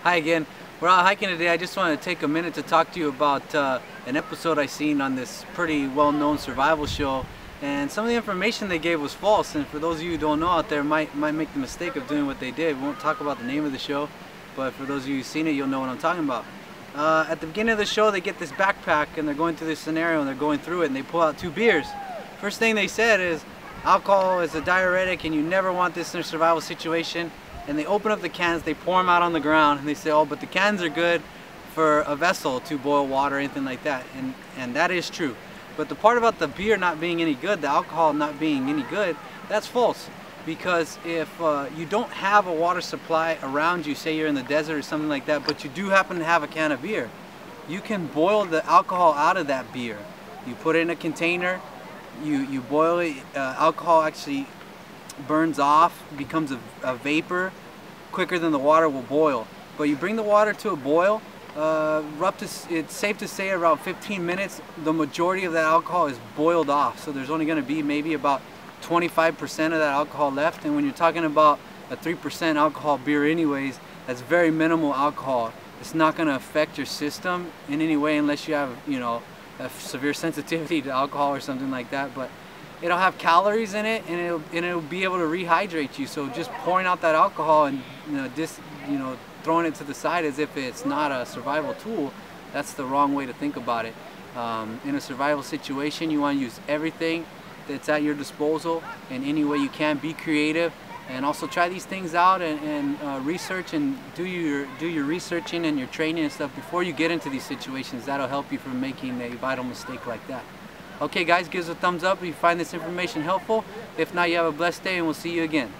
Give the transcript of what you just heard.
Hi again. We're out hiking today. I just want to take a minute to talk to you about an episode I seen on this pretty well-known survival show, and some of the information they gave was false. And for those of you who don't know out there, might make the mistake of doing what they did. We won't talk about the name of the show, but for those of you who've seen it, you'll know what I'm talking about. At the beginning of the show, they get this backpack and they're going through this scenario and they're going through it, and they pull out 2 beers. First thing they said is alcohol is a diuretic and you never want this in a survival situation. And they open up the cans, they pour them out on the ground, and they say, oh, but the cans are good for a vessel to boil water or anything like that. And that is true. But the part about the beer not being any good, the alcohol not being any good, that's false. Because if you don't have a water supply around you, say you're in the desert or something like that, but you do happen to have a can of beer, you can boil the alcohol out of that beer. You put it in a container, you boil it, alcohol actually burns off, becomes a vapor quicker than the water will boil. But you bring the water to a boil, it's safe to say around 15 minutes, the majority of that alcohol is boiled off. So there's only going to be maybe about 25% of that alcohol left. And when you're talking about a 3% alcohol beer anyways, that's very minimal alcohol. It's not going to affect your system in any way unless you have, you know, a severe sensitivity to alcohol or something like that. But it'll have calories in it, and it'll be able to rehydrate you. So just pouring out that alcohol and throwing it to the side as if it's not a survival tool, that's the wrong way to think about it. In a survival situation, you want to use everything that's at your disposal in any way you can. Be creative, and also try these things out and research and do your researching and your training and stuff before you get into these situations. That'll help you from making a vital mistake like that. Okay guys, give us a thumbs up if you find this information helpful. If not, you have a blessed day and we'll see you again.